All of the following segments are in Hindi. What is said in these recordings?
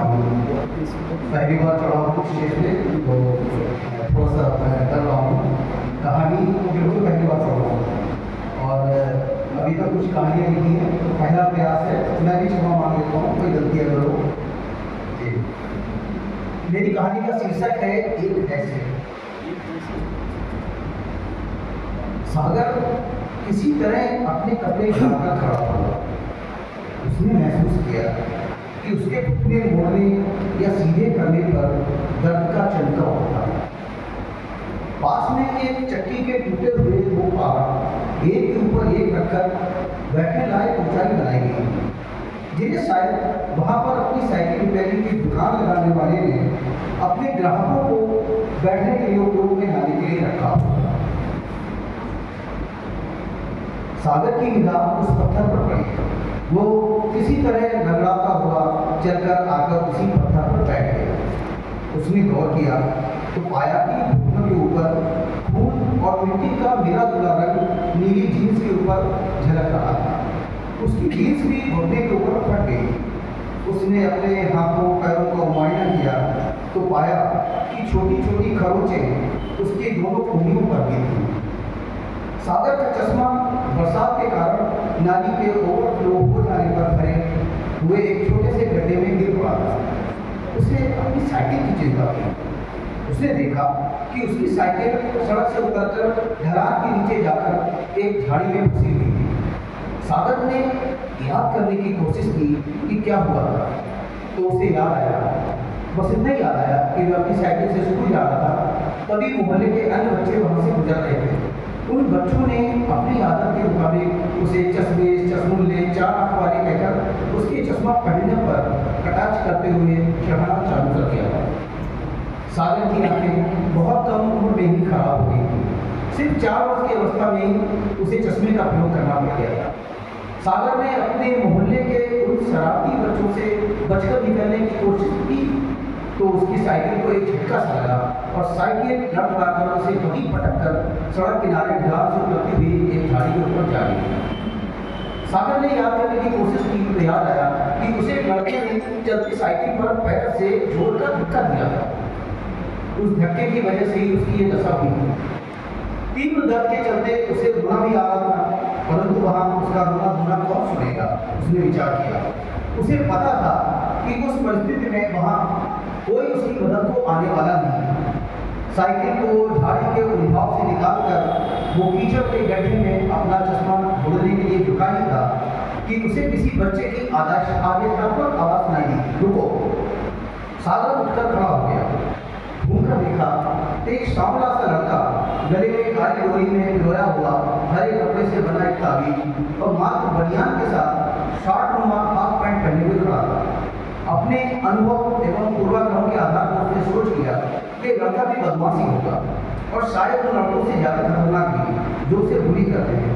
पहली बार चढ़ा हूँ स्टेज पे, तो थोड़ा सा मैं डर रहा हूँ। कहानी बिल्कुल पहली बार चढ़ रहा हूँ और अभी तक कुछ कहानियाँ लिखी हैं, तो पहला प्रयास है। मैं भी क्षमा मांग लेता हूँ कोई गलती अगर हो जी। मेरी कहानी का शीर्षक है एक ऐसे। सागर किसी तरह अपने कपड़े झाड़कर खड़ा हुआ। उसने महसूस किया कि उसके घुटने मोड़ने या सीधे करने पर दर्द का चमका होता है। पास में एक चक्की के टूटे हुए दो पहाड़ एक के ऊपर एक रखकर बैठने लायक ऊंचाई बनाई गई, जिन्हें शायद वहां पर अपनी साइकिल रिपेयरिंग की दुकान लगाने वाले ने अपने ग्राहकों को बैठने के लिए उपयोग में लाने के लिए रखा होगा। सागर की निगाह उस पत्थर पर पड़ी। वो किसी तरह रगड़ाता हुआ चलकर आकर उसी पत्थर पर बैठ गया। उसने गौर किया तो पाया कि घुटनों के ऊपर खून और मिट्टी का मिला जुला रंग नीली जीन्स के ऊपर झलक रहा था। उसकी जीन्स भी घुटने के ऊपर फट गई। उसने अपने हाथों पैरों का मुआयना किया तो पाया कि छोटी छोटी खरोंचें उसके दोनों खूनियों पर भी थी। सागर का चश्मा बरसात के कारण नाली के ओवरफ्लो हो जाने पर भरे हुए एक छोटे से गड्ढे में गिर पड़ा था। उसे अपनी साइकिल की चिंता थी। उसने देखा कि उसकी साइकिल सड़क से उतरकर ढलान के नीचे जाकर एक झाड़ी में फंसी हुई थी। सागर ने याद करने की कोशिश की कि क्या हुआ था, तो उसे याद आया, बस इतना याद आया कि वह अपनी साइकिल से स्कूल जा रहा था। तभी मोहल्ले के अन्य बच्चे वहां से गुजर रहे थे। उन बच्चों ने अपनी आदत के मुताबिक उसे चश्मे, चश्मुल्ले, चार आंख वाले कहकर उसके चश्मा पहनने पर कटाक्ष करते हुए चढ़ाना चालू कर दिया था। सागर की आंखें बहुत कम उम्र में ही खराब हो गई थी। सिर्फ 4 वर्ष की अवस्था में उसे चश्मे का प्रयोग करना पड़ गया था। सागर ने अपने मोहल्ले के उन शरारती बच्चों से बचकर निकलने की कोशिश की तो उसकी साइकिल को एक झटका सा लगा और साइकिल लड़खड़ाकर उसे वहीं पटक कर सड़क किनारे ढलान से उतरती हुई एक झाड़ी के ऊपर जा गई। सागर ने याद करने की कोशिश की तो याद आया कि उसे एक लड़के ने चलती साइकिल पर पैर से जोरदार धक्का दिया था। उस धक्के की वजह से ही उसकी ये दशा हुई। तीव्र दर्द के चलते उसे रोना भी आ रहा था, परंतु वहां उसका रोना धोना कौन सुनेगा, उसने विचार किया। उसे पता था कि उस परिस्थिति में वहां कोई उसकी मदद को आने वाला नहीं। साइकिल को झाड़ी के उद्भाव से निकालकर वो कीचड़ के गड्ढे में अपना चश्मा ढूंढने के लिए झुका ही था कि उसे किसी बच्चे की आवेशनात्मक आवाज सुनाई दी, रुको। सागर उठकर खड़ा हो गया। घूमकर देखा तो एक सांवला सा लड़का गले में काली डोरी में पिरोया हुआ हरे कपड़े से बना एक ताबीज और मात्र बनियान के साथ शॉर्ट नुमा हाफ पैंट पहने हुए खड़ा था। अपने अनुभव एवं पूर्वाग्रहों के आधार पर उसने सोच लिया कि लड़का भी बदमाशी होगा और शायद उन लड़कों से ज्यादा खतरनाक भी जो उसे बुली करते हैं,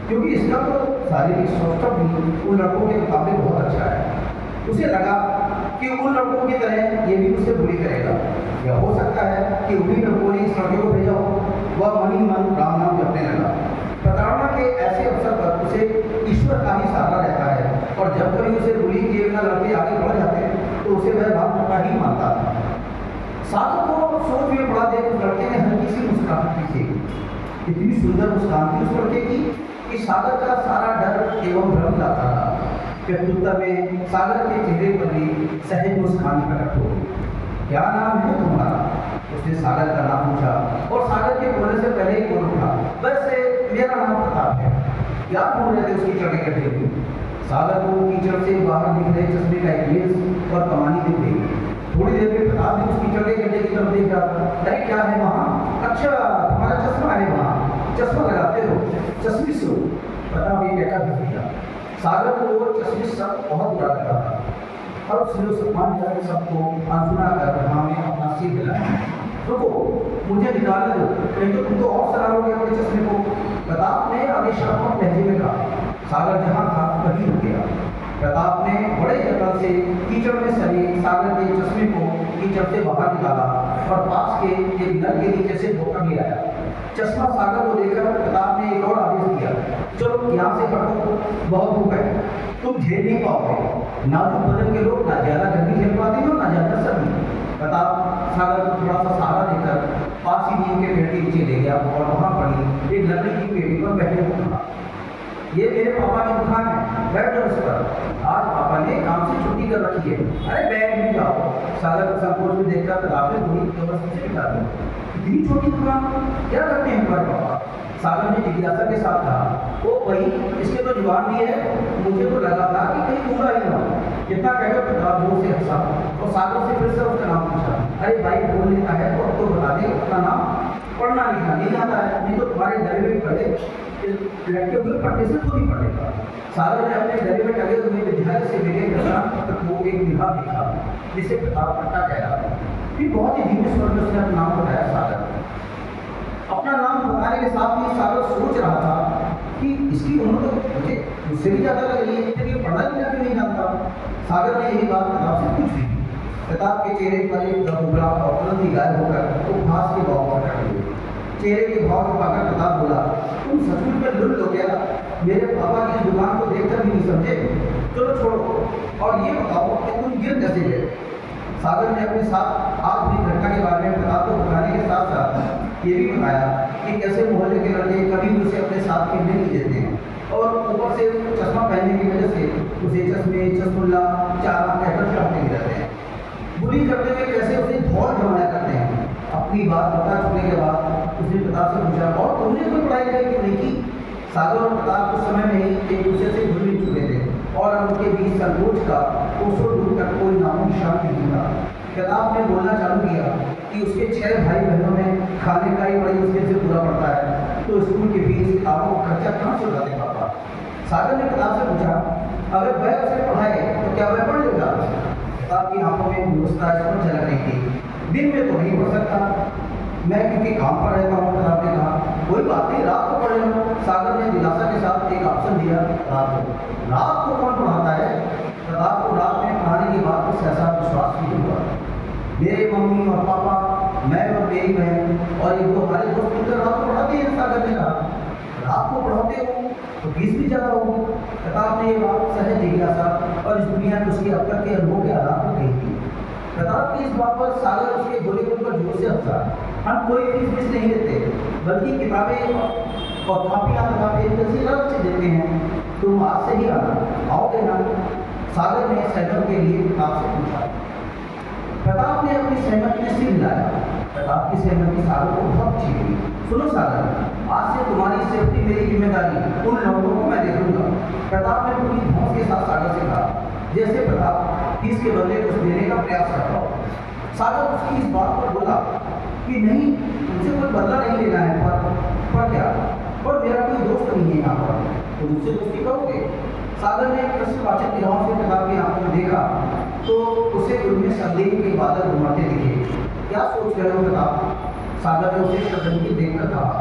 क्योंकि इसका तो शारीरिक सौष्ठव भी उन लड़कों के मुकाबले बहुत अच्छा है। उसे लगा कि उन लड़कों की तरह ये भी उसे बुली करेगा, या हो सकता है कि उन्हीं लड़कों ने इस लड़के को भेजा हो। वह मन ही मन राम नाम जपने लगा। प्रताड़ना के ऐसे अवसर पर उसे ईश्वर का ही सहारा रहता है और जब कभी उसे बुली किए बिना लड़के आगे बढ़ जाते हैं तो उसे वह बात पता ही मानता था। सागर को सोच में पड़ा देख उस लड़के ने हल्की सी मुस्कुराहट की। इतनी सुंदर मुस्कान थी उस लड़के की कि सागर का सारा डर एवं भ्रम जाता था। प्रत्युत्तर में सागर के चेहरे पर भी सहज मुस्कान प्रकट हो गई। क्या नाम है तुम्हारा? उसने सागर का नाम पूछा और सागर के बोलने से पहले ही बोल उठा, वैसे मेरा नाम प्रताप है। क्या बोल रहे थे उसकी चढ़े करते हुए? सागर को कीचड़ से बाहर दिख रहे चश्मे का एक लेंस और कमानी दिख गई। थोड़ी देर में प्रताप भी उसकी चढ़े करने की तरफ देख रहा था। अरे क्या है वहाँ? अच्छा, तुम्हारा चश्मा है वहाँ, चश्मा लगाते हो, चश्मिश हो। प्रताप ये कहकर हंस दिया। सागर को वो चश्मिश सब बहुत बुरा लगा था और उसने सम्मान करके सबको अनसुना कर वहाँ में अपना सिर हिलाया। रुको, मुझे निकाल दो, नहीं तो तुम तो और सराहोगे अपने चश्मे को। प्रताप ने आदेशात्मक लहजे में कहा। सागर जहाँ था वहीं रुक गया। प्रताप ने बड़े जतन से कीचड़ में सने सागर के चश्मे को कीचड़ से बाहर निकाला और पास के एक नल के नीचे से धोखा गिराया। चश्मा सागर को देकर प्रताप ने एक और आदेश दिया, चलो यहाँ से हटो, बहुत धूप है, तुम झेल नहीं पाओगे। नाजुक बदन के लोग ना ज्यादा गर्मी झेल पाते हो ना ज्यादा सर्दी। प्रताप सागर को थोड़ा सा सहारा देकर पास ही नीम के पेड़ के नीचे ले गया और वहां पड़ी एक लकड़ी की पेटी पर बैठे हुए था। ये मेरे पापा की दुकान है, बैठ जाओ उस पर, आज पापा ने काम से छुट्टी कर रखी है। अरे बैठ भी जाओ। सागर को संकोच में देखकर प्रताप ने थोड़ी जबरदस्ती से बिठा दी। इतनी छोटी दुकान, क्या करते हैं तुम्हारे पापा? सागर ने जिज्ञासा के साथ कहा, वो वही, इसके तो जुबान भी है, मुझे तो लगा था कि कहीं दूंगा ही ना। इतना कहकर प्रताप जोर से हंसा और सागर से फिर से उसका नाम पूछा। अरे भाई बोल लेता है तो अब तो बता दे अपना नाम। पढ़ना लिखना नहीं आता है, नहीं तो तुम्हारे गले में पढ़े लटके हुए पट्टे से खुद ही पढ़ेगा। सागर ने अपने गले में टगे हुए विद्यालय से मेरे तक वो एक विधा देखा जिसे प्रताप पट्टा कह रहा था। फिर बहुत ही धीमे स्वर में उसने अपना नाम बताया, सागर। अपना नाम बताने के साथ ही सागर सोच रहा था कि इसकी उम्र तो मुझे मुझसे भी ज्यादा लग रही है, फिर ये पढ़ना लिखना क्यों नहीं जानता। सागर ने यही बात प्रताप से पूछी। प्रताप के चेहरे पर एक घबरा और तुरंत ही गायब होकर वो घास के भाव पर खड़े हुए। चेहरे के भाव को पाकर प्रताप बोला, तुम सचमुच में लुट हो गया, मेरे पापा की दुकान को देखकर भी नहीं समझे। चलो छोड़ो और ये बताओ कि तुम गिर कैसे गए। सागर ने अपने साथ आज हुई घटना के बारे में प्रताप को बताने के साथ साथ ये भी बताया कि कैसे मोहल्ले के लड़के कभी भी उसे अपने साथ खेलने नहीं देते हैं और ऊपर से चश्मा पहनने की वजह से उसे चश्मे, चश्मुल्ला, चारा कहकर चढ़ाते ही रहते हैं। बुरी करते हुए कैसे उसे धौल जमाया करते हैं। अपनी बात बता चुकने के बाद उसने प्रताप से पूछा, और तुमने कोई पढ़ाई लिखाई क्यों नहीं की? सागर और प्रताप उस समय में ही एक दूसरे से घुल मिल चुके थे और उनके बीच संकोच का कोसों दूर तक कोई नामो निशान नहीं था। प्रताप ने बोलना चालू किया कि उसके 6 भाई बहनों में खाने का ही बड़ी मुश्किल से पूरा पड़ता है, तो स्कूल के फीस आपको खर्चा कहाँ से उठाते पापा? सागर ने प्रताप से पूछा, अगर वह उसे पढ़ाए तो क्या वह पढ़ लेगा? प्रताप की आंखों में गुस्सा झलक रही थी। दिन में तो नहीं पढ़ सकता मैं, क्योंकि काम पर रहता हूँ। प्रताप ने कहा, कोई बात नहीं, रात को पढ़ लेना। सागर ने दिलासा के साथ एक ऑप्शन दिया, रात को कौन पढ़ाता है? प्रताप को रात में पढ़ाने की बात पर सहसा विश्वास नहीं हुआ। मेरे मम्मी और पापा, मैं और मेरी बहन और एक दो हमारे दोस्त मिलकर रात को पढ़ाते हैं। सागर ने कहा, रात को पढ़ाते हो तो फीस भी ज़्यादा होगी। प्रताप ने ये बात सहज जिज्ञासा और इस दुनिया में उसके अब तक के अनुभव के आधार पर कही थी। प्रताप की इस बात पर सागर उसके गोलेपन पर जोर से हंसा। हम कोई फीस नहीं देते, बल्कि किताबें और कापियाँ तथा पेंसिल अलग से देते हैं। तुम आज से ही आना, आओगे ना? सागर ने सहमत के लिए प्रताप से पूछा। प्रताप ने अपनी सहमति में सिर हिलाया। प्रताप की सहमति सागर को बहुत अच्छी लगी। सुनो सागर, आज से तुम्हारी सेफ्टी मेरी जिम्मेदारी, उन लोगों को मैं देखूंगा। प्रताप ने पूरी धौंस के साथ सागर से कहा, जैसे प्रताप फीस के बदले कुछ देने का प्रयास करता हो। सागर उसकी इस बात पर बोला कि नहीं, मुझे कोई बदला नहीं लेना है, पर क्या, और मेरा कोई दोस्त नहीं है यहाँ पर, तो मुझसे दोस्ती करोगे? सागर ने प्रश्नवाचक निगाहों से प्रताप की आंखों में देखा तो उसे उनमें संदेह के बादल घुमाते दिखे। क्या सोच रहे हो प्रताप? सागर ने उसे शर्मिंदगी देखकर कहा,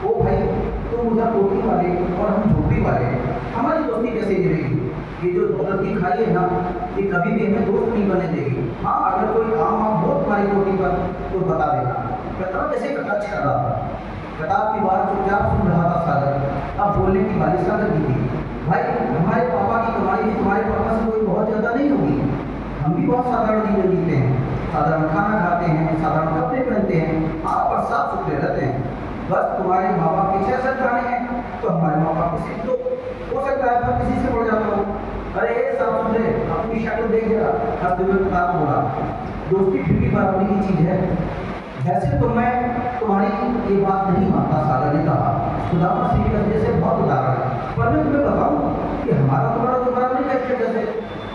ओ भाई, तुम उधर कोठी वाले और हम झोपड़ी वाले, हमारी दोस्ती कैसे गिरेगी? ये जो दौलत की खाई है ना, ये कभी भी हमें दोस्त नहीं बने देगी। हाँ, अगर कोई काम हो तुम्हारी कोठी पर तो बता देना। प्रताप जैसे कटाक्ष कर रहा था। प्रताप की बात चुपचाप सुन रहा था सागर। अब बोलने की बारिश सागर की थी। भाई, हमारे पापा की कमाई भी तुम्हारे पापा से कोई बहुत ज़्यादा नहीं होगी। हम भी बहुत साधारण जीवन जीते हैं, साधारण खाना खाते हैं, साधारण कपड़े पहनते हैं, आप पर साफ सुथरे रहते हैं। बस तुम्हारे माँ बाप के 6 गाने हैं तो हमारे माँ बाप को सीख दो, हो सकता है पर किसी से पड़ जाता हो। अरे साफ सुथरे, अपनी शक्ल देख जरा। हर दिन प्रताप बोला, दोस्ती फिर भी बराबरी की चीज़ है। वैसे तो मैं तुम्हारी ये बात नहीं मानता, सागर ने कहा। सुदामा सिंह का जैसे बहुत उदाहरण है, पर मैं तुम्हें बताऊं कि हमारा तुम्हारा तो बराबरी का स्टेटस है,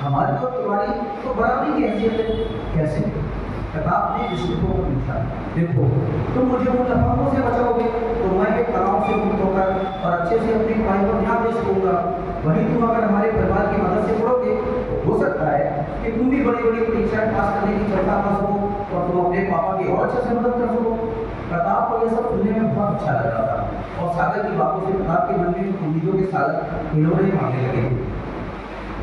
हमारी तो तुम्हारी तो बराबरी की हैसियत है। कैसे? प्रताप ने दृष्टिकोण को पूछा। देखो, तुम मुझे उन लफंगों से बचाओगे तो मैं एक तनाव से मुक्त होकर और अच्छे से अपनी पढ़ाई पर ध्यान दे सकूंगा। वहीं तुम अगर हमारे परिवार की मदद से पढ़ोगे तो हो सकता है कि तुम भी बड़ी बड़ी परीक्षाएं पास करने की क्षमता पा सको और तुम अपने पापा की और अच्छे से मदद कर सको। प्रताप को यह सब सुनने में बहुत अच्छा लग रहा था और सागर की बातों से प्रताप के मन में उम्मीदों के सागर हिलोरे मारने लगे।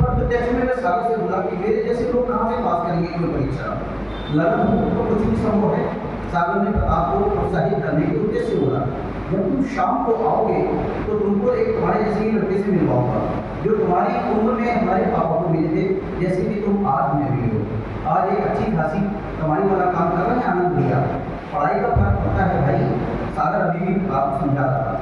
पर प्रत्यक्ष में सागर से बोला कि मेरे जैसे लोग कहाँ से पास करेंगे कोई परीक्षा? लगन हो तो कुछ भी संभव है। सागर ने प्रताप को प्रोत्साहित करने के उद्देश्य से बोला, जब तुम शाम को आओगे तो तुमको एक तुम्हारे जैसे ही लड़के से मिलवाऊंगा जो तुम्हारी उम्र में हमारे पापा को मिले थे, जैसे कि तुम आज में मिले हो। आज एक अच्छी खासी कमाई वाला काम कर रहे हैं आनंद भैया। पढ़ाई का फर्क पड़ता है भाई। सागर अभी भी आपको समझा रहा था,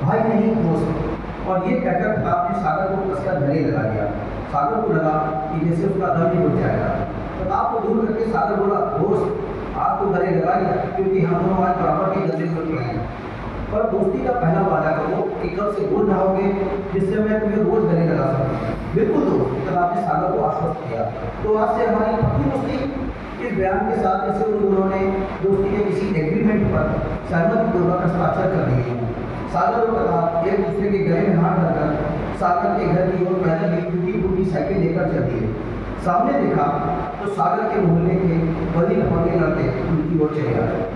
भाई नहीं दोस्त। और ये कहकर प्रताप ने सागर को कसकर गले लगा दिया। सागर को लगा कि जैसे उसका दम ही उठ जाएगा। प्रताप को दूर करके सागर बोला, दोस्त आप तो गले लगा लिया क्योंकि हम दोनों आज बराबर के गले में उठ रहे हैं, पर दोस्ती का पहला वादा करो कि कल से रोज रहोगे जिससे मैं तुम्हें रोज गले लगा सकूँ। बिल्कुल दोस्त, प्रताप ने सागर को आश्वस्त किया। तो आज से हमारी पक्की दोस्ती। इस बयान के साथ जैसे उन दोनों ने दोस्ती के किसी एग्रीमेंट पर सहमति पूर्वक हस्ताक्षर कर दिए। सागर और प्रताप एक दूसरे के गले में हाथ डालकर सागर के घर की ओर पैदल एक टूटी फूटी साइकिल लेकर चल दिए। सामने देखा तो सागर के मोहल्ले के बड़ी लपके लड़के उनकी ओर चले आए।